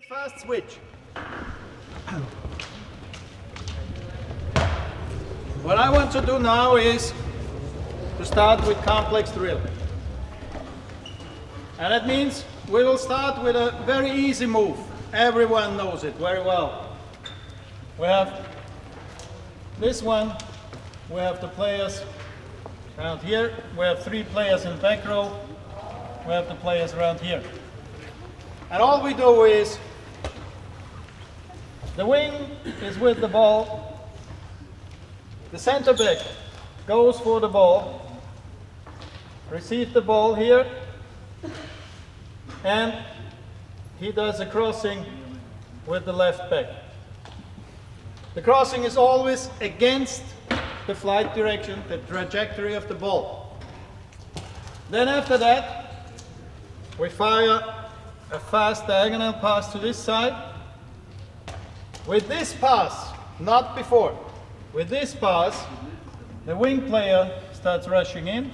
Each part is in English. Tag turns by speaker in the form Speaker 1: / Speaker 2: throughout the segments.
Speaker 1: Fast switch. What I want to do now is to start with complex drill. And that means we will start with a very easy move. Everyone knows it very well. We have this one, we have the players around here, we have 3 players in back row, we have the players around here. And all we do is, the wing is with the ball, the center back goes for the ball, receive the ball here, and he does a crossing with the left back. The crossing is always against the flight direction, the trajectory of the ball. Then after that, we fire a fast diagonal pass to this side. With this pass, not before, with this pass, the wing player starts rushing in,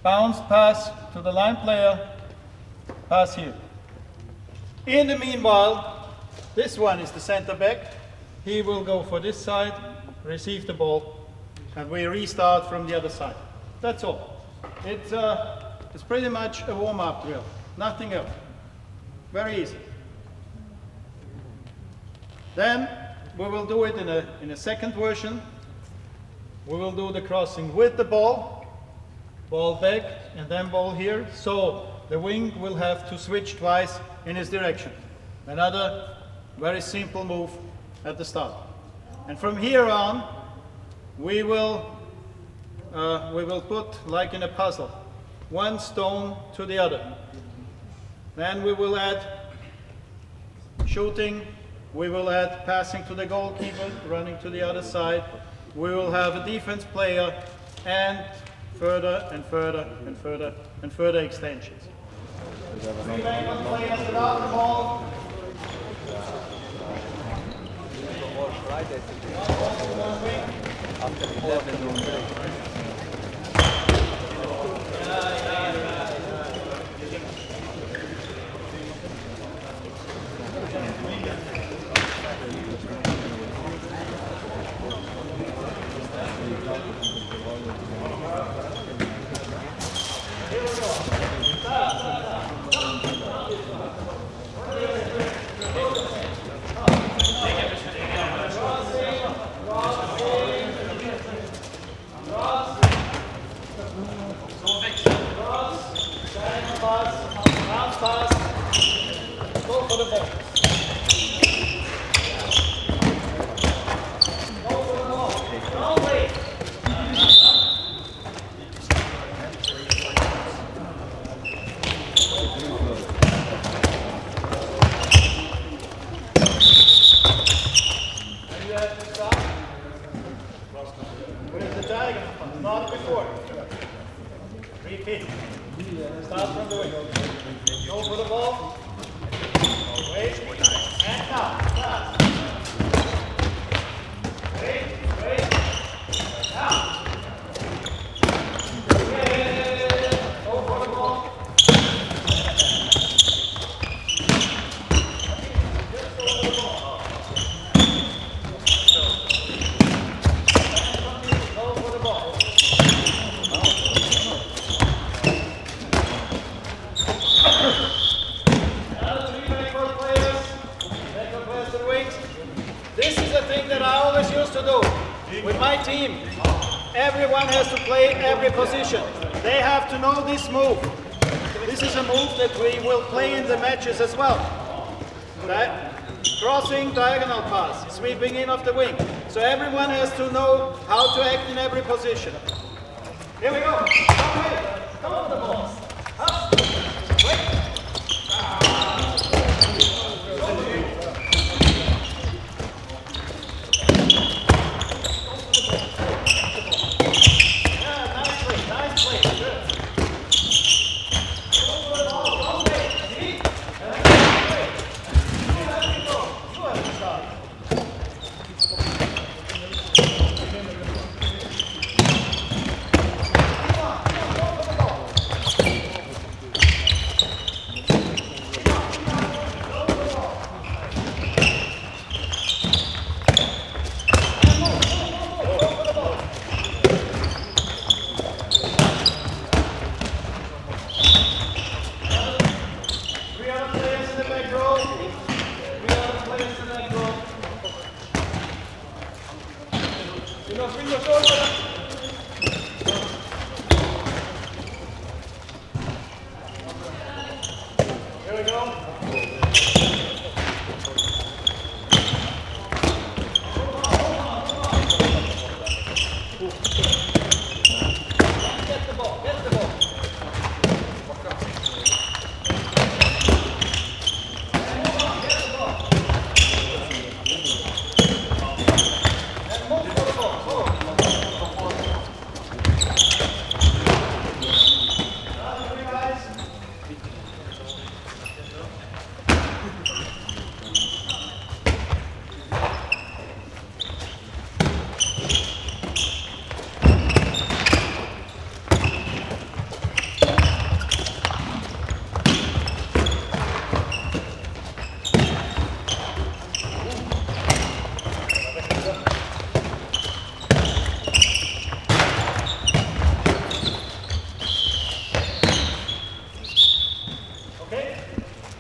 Speaker 1: bounce pass to the line player, pass here. In the meanwhile, this one is the center back. He will go for this side, receive the ball, and we restart from the other side. That's all. It's pretty much a warm-up drill, nothing else. Very easy. Then we will do it in a second version. We will do the crossing with the ball back, and then ball here. So the wing will have to switch twice in his direction. Another very simple move at the start. And from here on, we will put, like in a puzzle, one stone to the other. Then we will add shooting. We will add passing to the goalkeeper, running to the other side. We will have a defense player, and further and further and further and further extensions. 3 main players without the ball.
Speaker 2: After 11,
Speaker 1: not before. Repeat. Start from the wing. Go for the ball. Wait. And now. Pass. Wait. Now. Go for the ball. Just go for the ball. Go for the ball. This is a thing that I always used to do with my team. Everyone has to play every position. They have to know this move. This is a move that we will play in the matches as well. Right? Crossing, diagonal pass, sweeping in off the wing. So everyone has to know how to act in every position. Here we go. Come on the ball. Up. Wait.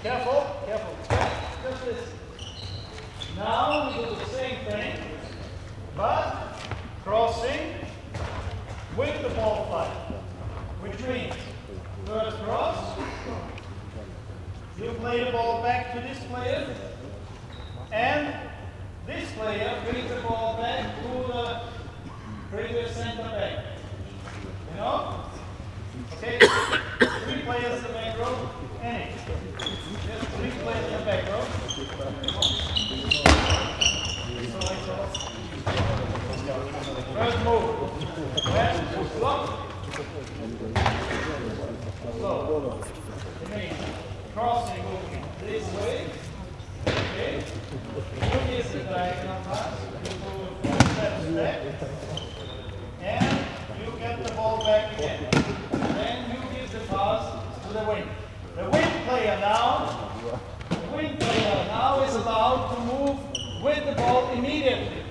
Speaker 1: Careful, careful. Just this. Now we do the same thing, but crossing with the ball flight, which means first cross, you play the ball back to this player, and this player brings the ball back to the previous center back. You know? Okay? 3 players in the back row, any. Just 3 players in the back row. First move. Left, block. Slow. It means crossing this way. Okay. You use the diagonal pass. You move 1 step back. And you get the ball back again. Then you give the pass to the wing. The wing player now is allowed to move with the ball immediately.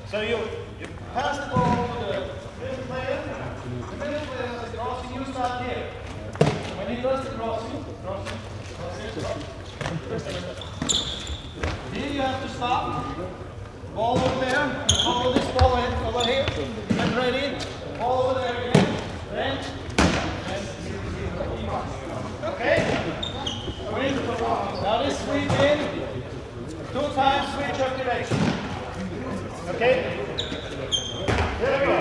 Speaker 1: So you pass the ball to the middle player. The middle player has the crossing. You start here. When he does the crossing. Here you have to stop. Ball over there. Follow this ball over here. Get ready. Ball over there again. Then. Okay. Now this sweep in. 2 times switch of direction. Okay? Here we go.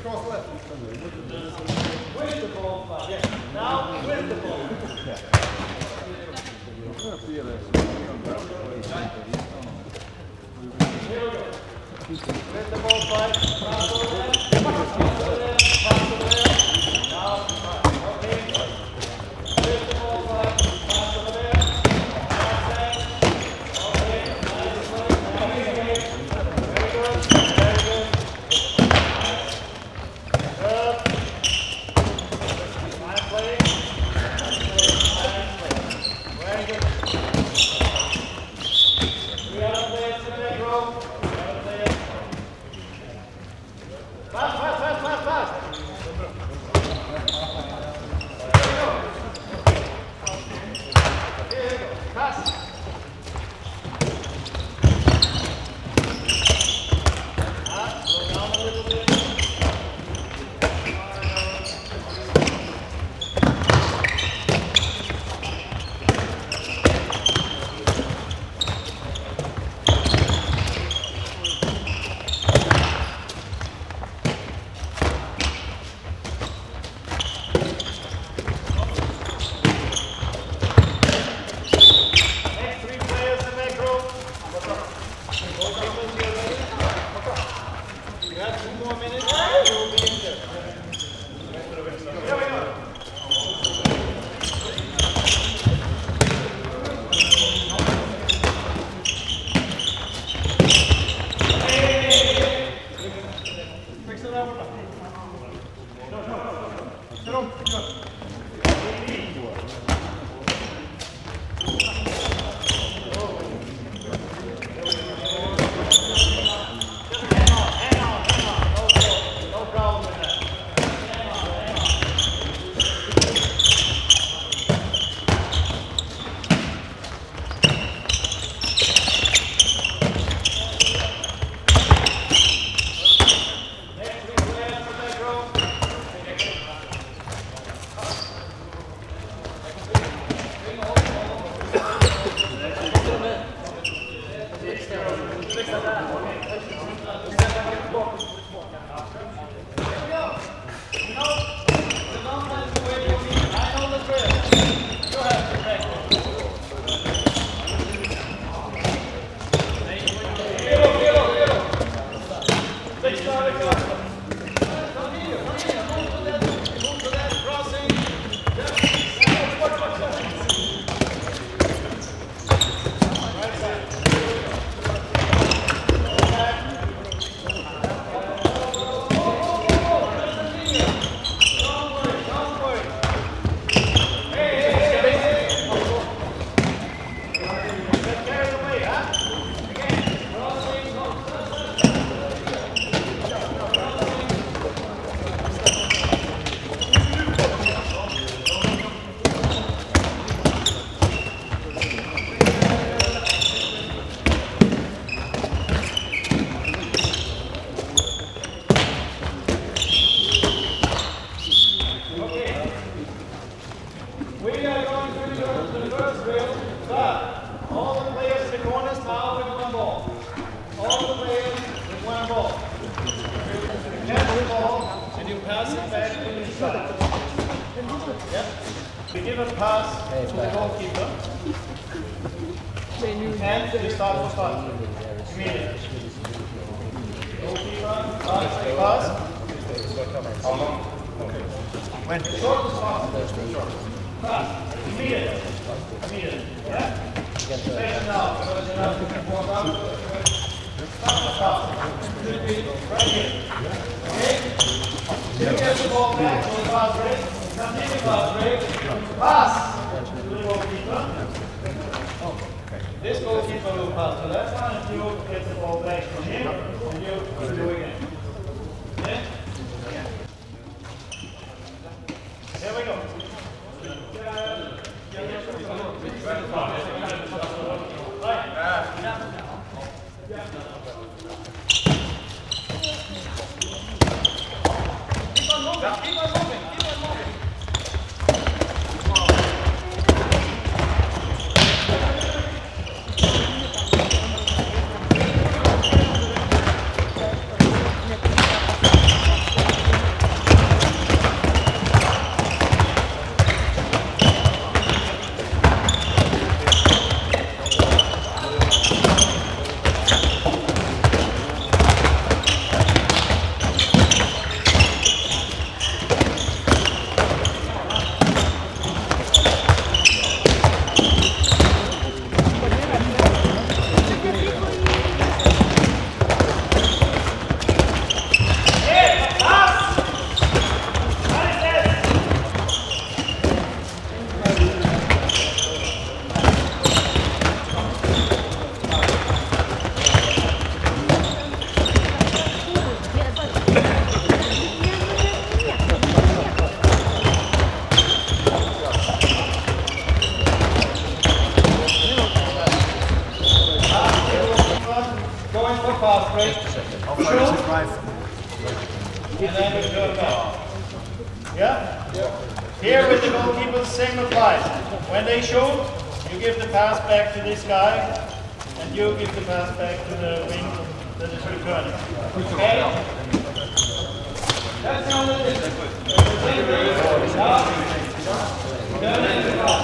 Speaker 1: Cross left. With the ball. Yes. Now with the ball. Here we go. With the ball fight. Pass over there. Pass over there. Pass over there. Now, okay. With the ball fight. Pass over there. Pass there. Okay. Nice play. Very good. Very good. Good. Fine play. Very good. 3 other players in the back row. Fast. Here you go. Pass. Slow down a little bit. pass it back to the side. Yeah. We give a pass to the goalkeeper. And we start with pass. Immediately. Goalkeeper, pass.
Speaker 3: How long?
Speaker 1: When? Short as possible. Pass. Immediately. Immediately. Yeah? Space now. Because you have to walk out. Pass. Should be right here. Okay? You get the ball back for the pass break. Continue pass break. Pass to the goalkeeper. This goalkeeper will pass to that one, and you get the ball back from him, and you do again. Okay? Here we go. Keep on moving. Fast break. And then we go back. Yeah? Here with the goalkeeper, same applies. When they shoot, you give the pass back to this guy, and you give the pass back to the wing that is returning. Okay? That's the only thing. Turn the pass.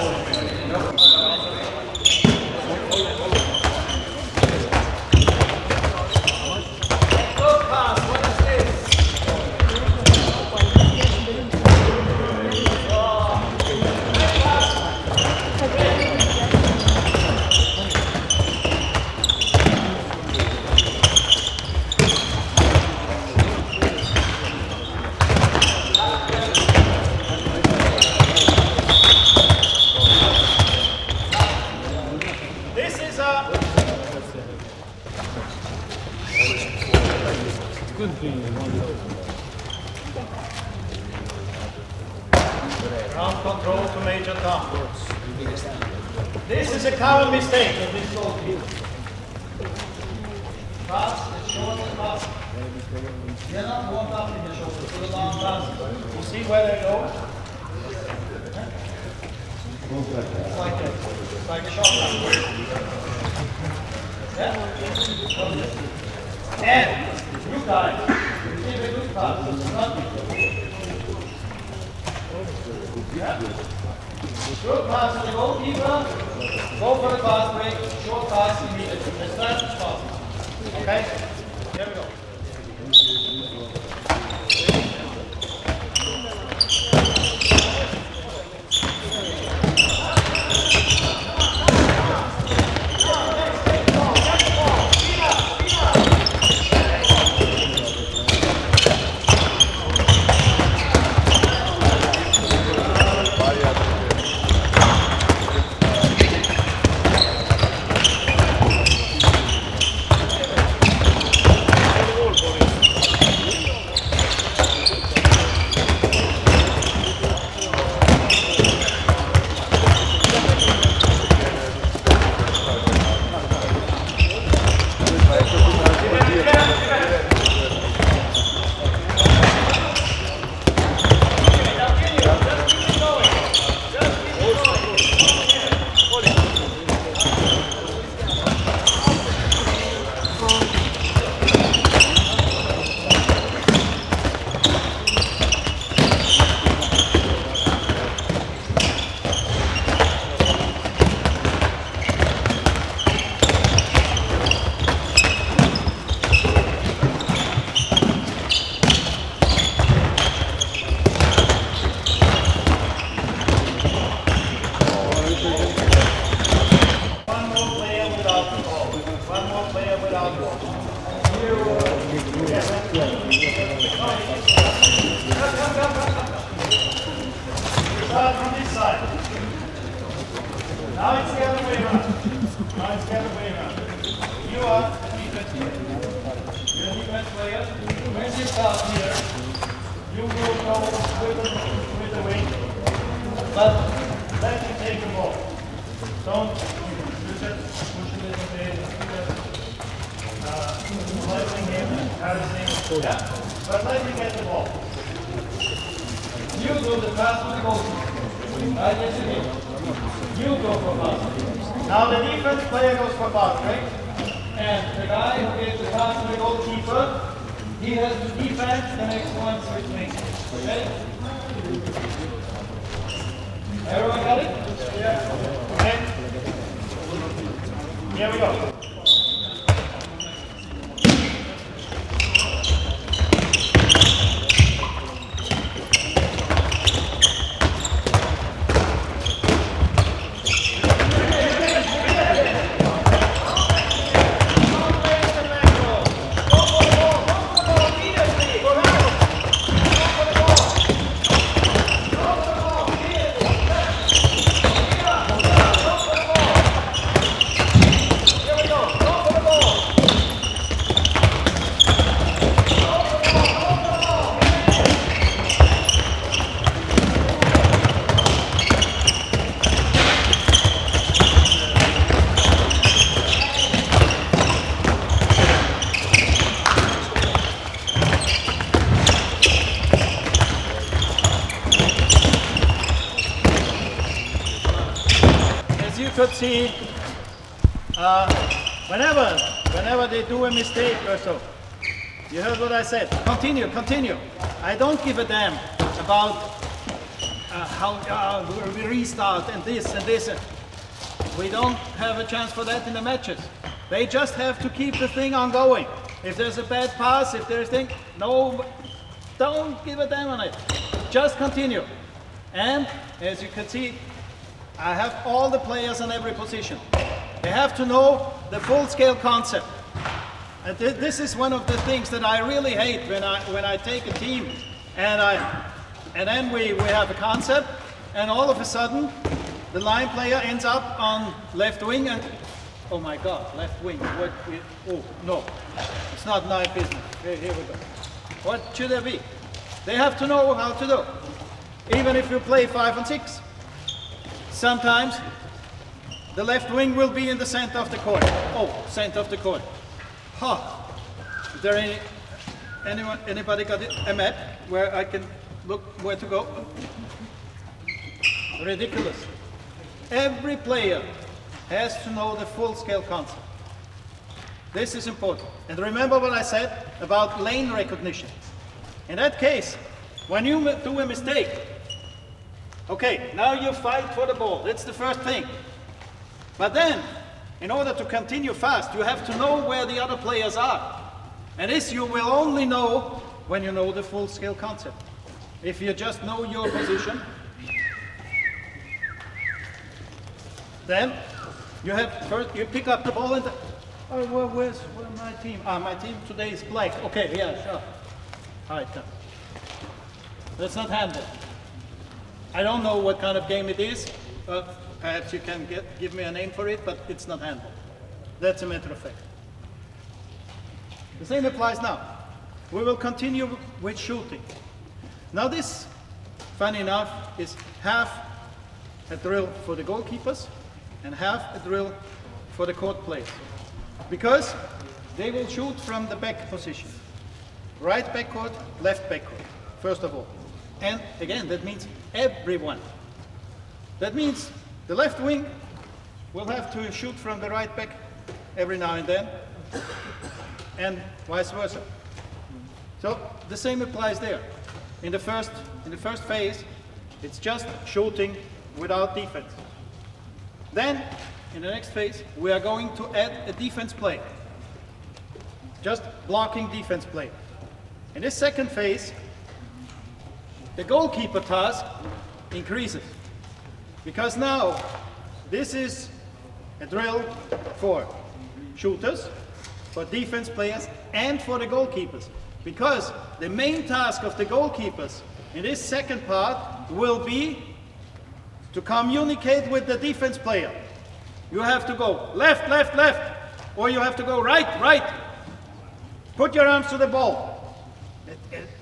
Speaker 1: Ground control to Major Tom. This is a common mistake of this goalkeeper. Pass is short and pass. They're not warmed up in the shoulder, so the long pass. You see where they go? It's like that. It's like a shot line. Yeah? And you guys, give a good pass. Yeah. Good pass to the goalkeeper. Go for the fast break. Short pass immediately. As fast as possible. Okay? Here we go. Start from this side. Now it's the other way around. Now it's the other way around. You are the defense player. You're a defense player. When you start here, you will go with the wing. But let him take the ball. Don't you just push a little bit. Letting him, harassing. Yeah. But let him get the ball. You do the pass with the goalkeeper. Right, yes you do. You go for pass. Now the defense player goes for pass, right? And the guy who gave the pass to the goalkeeper, he has to defend the next one switch me. Okay? Everyone got it? Yeah. Okay. Here we go. Could see whenever they do a mistake or so, you heard what I said. Continue. I don't give a damn about how we restart and this. We don't have a chance for that in the matches. They just have to keep the thing ongoing. If there's a bad pass, if there's thing, no, don't give a damn on it. Just continue. And as you can see, I have all the players on every position. They have to know the full-scale concept. And this is one of the things that I really hate when I take a team and then we have a concept, and all of a sudden the line player ends up on left wing and oh my God, left wing. Oh no, it's not my business. Here we go. What should there be? They have to know how to do. Even if you play 5 and 6. Sometimes the left wing will be in the center of the court. Oh, center of the court. Huh. Is there anybody got a map where I can look where to go? Ridiculous. Every player has to know the full-scale concept. This is important. And remember what I said about lane recognition. In that case, when you do a mistake, okay, now you fight for the ball. That's the first thing. But then, in order to continue fast, you have to know where the other players are. And this you will only know when you know the full-scale concept. If you just know your position, then you have first you pick up the ball and oh, well, where's my team? My team today is black. Okay, yeah, sure. All right, then. That's not handball. I don't know what kind of game it is. Perhaps you can give me a name for it, but it's not handball. That's a matter of fact. The same applies now. We will continue with shooting. Now this, funny enough, is half a drill for the goalkeepers and half a drill for the court players. Because they will shoot from the back position. Right backcourt, left backcourt, first of all. And again, that means everyone. That means the left wing will have to shoot from the right back every now and then, and vice versa. So the same applies there. In the first phase, it's just shooting without defense. Then, in the next phase, we are going to add a defense play. Just blocking defense play. In this second phase, the goalkeeper task increases. Because now, this is a drill for shooters, for defense players and for the goalkeepers. Because the main task of the goalkeepers in this second part will be to communicate with the defense player. You have to go left, left, left, or you have to go right, right. Put your arms to the ball.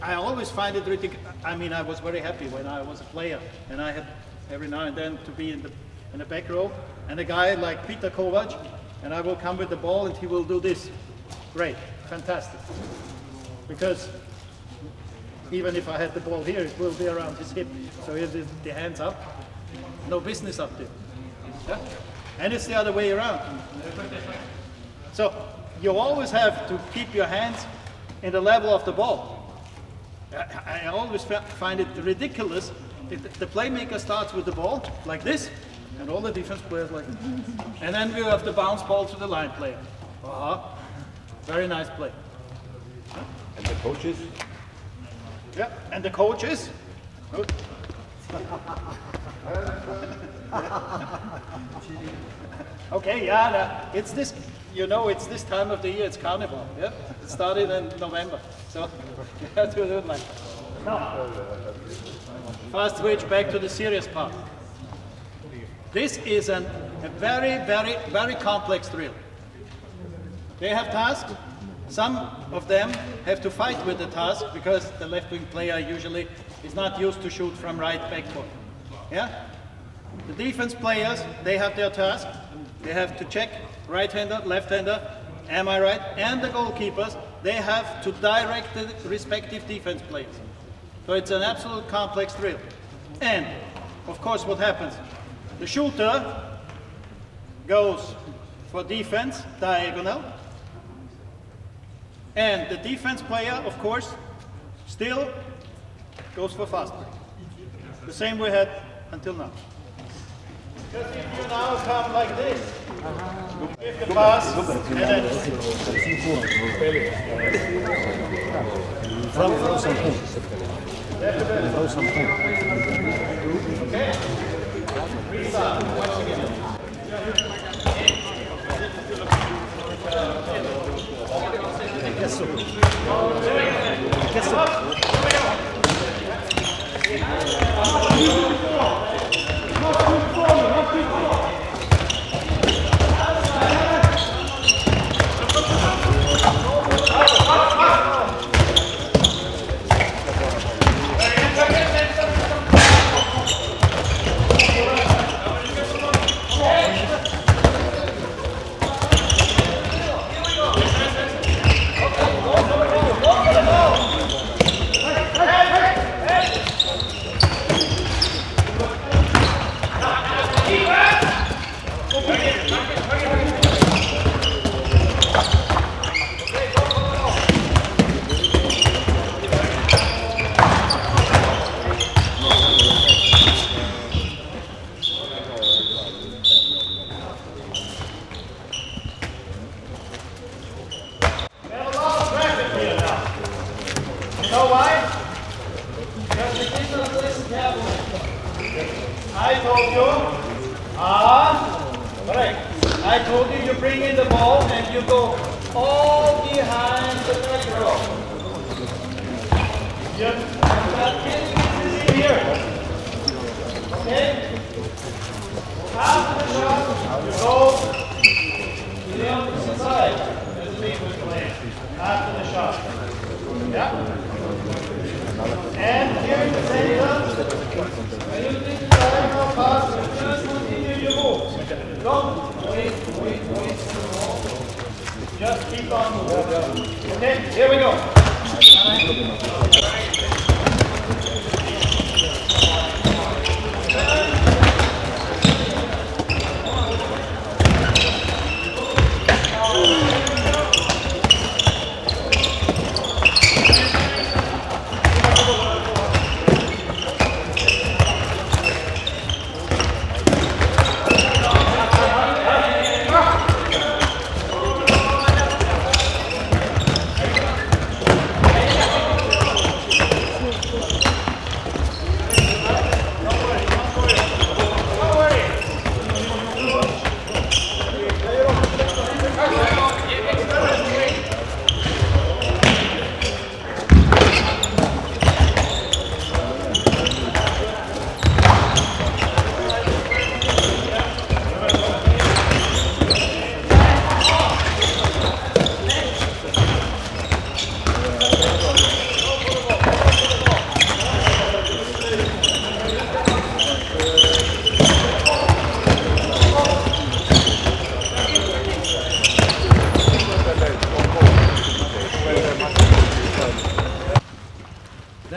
Speaker 1: I always find it ridiculous. I mean, I was very happy when I was a player, and I had every now and then to be in the back row, and a guy like Peter Kovac, and I will come with the ball and he will do this. Great, fantastic. Because even if I had the ball here, it will be around his hip. So he has the hands up, no business up there. Yeah? And it's the other way around. So you always have to keep your hands in the level of the ball. I always find it ridiculous if the playmaker starts with the ball like this, and all the defense players like this. And then we have the bounce ball to the line player. Very nice play.
Speaker 3: And the coaches?
Speaker 1: Yeah, and the coaches. Good. Okay, yeah, it's this, it's this time of the year, it's carnival, yeah? It started in November, so you have to do it like that. Now, fast switch back to the serious part. This is a very, very, very complex drill. They have tasks. Some of them have to fight with the task because the left-wing player usually is not used to shoot from right backcourt. Yeah? The defense players, they have their task. They have to check right-hander, left-hander, am I right? And the goalkeepers, they have to direct the respective defense players. So it's an absolute complex drill. And, of course, what happens? The shooter goes for defense, diagonal. And the defense player, of course, still goes for fast break. The same we had until now. Because if you now come like this, with the pass, and then okay? Restart. Once again. I told you bring in the ball and you go all behind the back row. This is here. Okay? After the shot, you go to the opposite side. As the team was playing. After the shot. Yeah? And here in the center, when you think the diagonal pass, you just continue your move. Don't wait. Just keep on moving. Okay, here we go.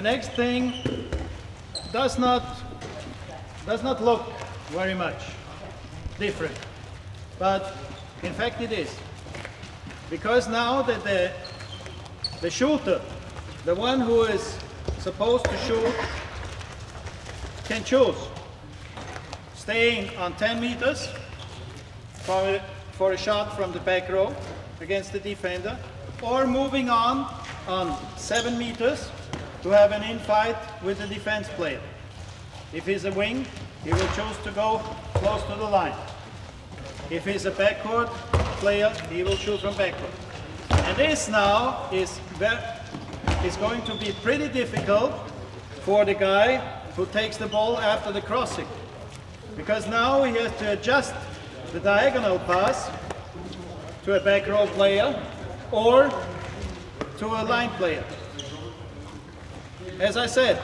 Speaker 1: The next thing does not look very much different, but in fact it is. Because now that the shooter, the one who is supposed to shoot, can choose staying on 10 meters for a shot from the back row against the defender, or moving on 7 meters to have an in-fight with the defense player. If he's a wing, he will choose to go close to the line. If he's a backcourt player, he will shoot from backcourt. And this now is going to be pretty difficult for the guy who takes the ball after the crossing, because now he has to adjust the diagonal pass to a back row player or to a line player. As I said,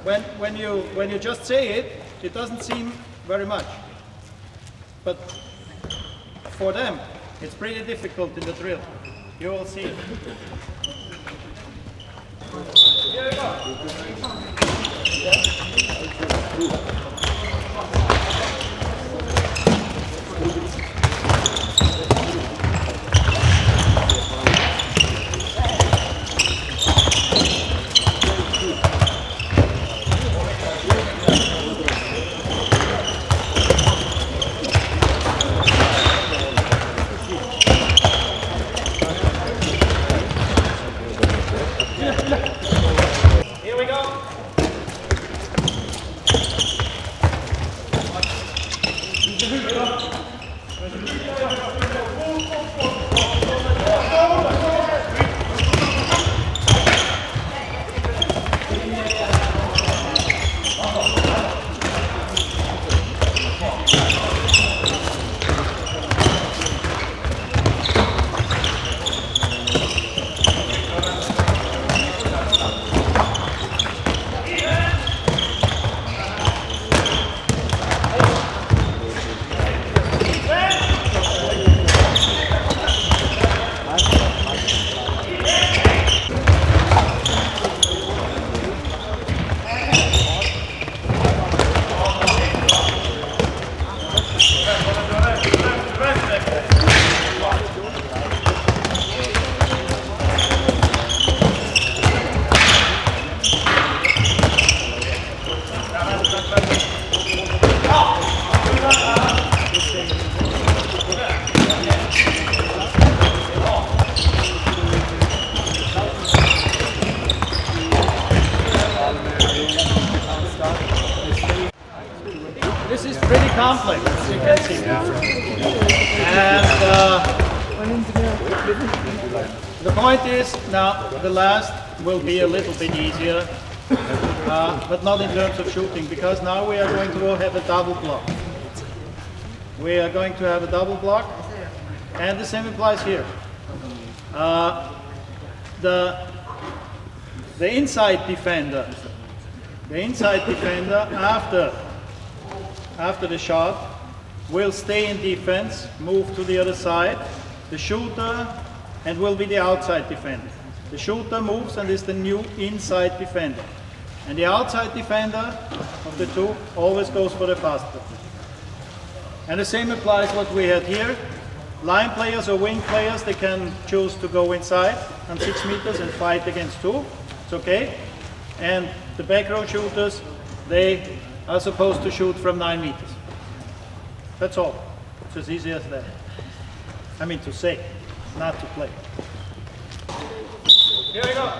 Speaker 1: when you just say it, it doesn't seem very much, but for them it's pretty difficult in the drill. You will see. Here we go. Here we go. This is pretty complex, as you can see. And the point is, now the last will be a little bit easier, but not in terms of shooting, because now we are going to have a double block. We are going to have a double block, and the same applies here. The inside defender, after the shot, will stay in defense, move to the other side. The shooter and will be the outside defender. The shooter moves and is the new inside defender. And the outside defender of the two always goes for the fast break. And the same applies what we had here. Line players or wing players, they can choose to go inside on 6 meters and fight against 2. It's okay. And the back row shooters, they are supposed to shoot from 9 meters. That's all. It's as easy as that. I mean to say, not to play. Here we go.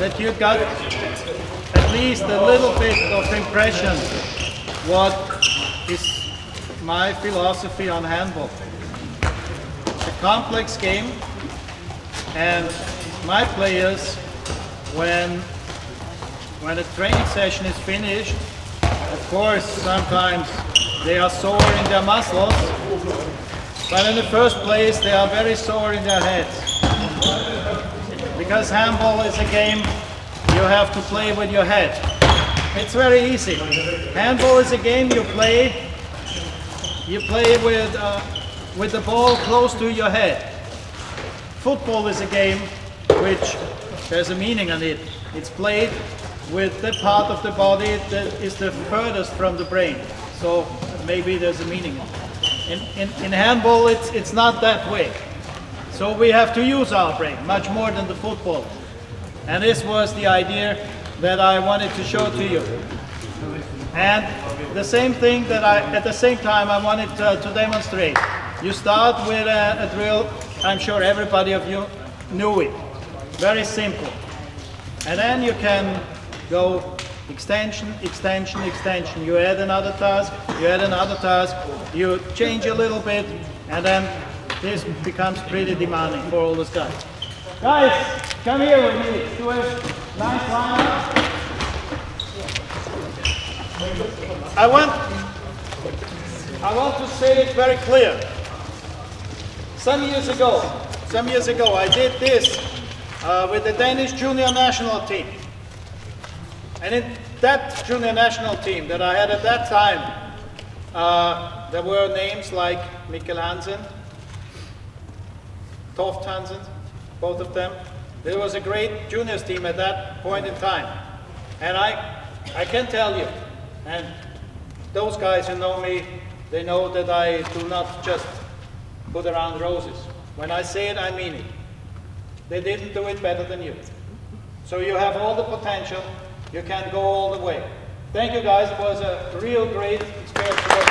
Speaker 1: that you got at least a little bit of impression what is my philosophy on handball. It's a complex game, and my players, when a training session is finished, of course sometimes they are sore in their muscles, but in the first place they are very sore in their heads. Because handball is a game you have to play with your head. It's very easy. Handball is a game you play with the ball close to your head. Football is a game which there's a meaning on it. It's played with the part of the body that is the furthest from the brain. So maybe there's a meaning. In handball, it's not that way. So we have to use our brain much more than the football. And this was the idea that I wanted to show to you. And the same thing that at the same time I wanted to demonstrate. You start with a drill. I'm sure everybody of you knew it. Very simple. And then you can go extension, extension, extension. You add another task, you add another task, you change a little bit, and then this becomes pretty demanding for all those guys. Guys, come here with me. Do a nice lineup. I want to say it very clear. Some years ago, I did this with the Danish junior national team. And in that junior national team that I had at that time, there were names like Mikkel Hansen, Toft Hansen, both of them. There was a great juniors team at that point in time. And I can tell you, and those guys who know me, they know that I do not just put around roses. When I say it, I mean it. They didn't do it better than you. So you have all the potential. You can go all the way. Thank you guys. It was a real great experience.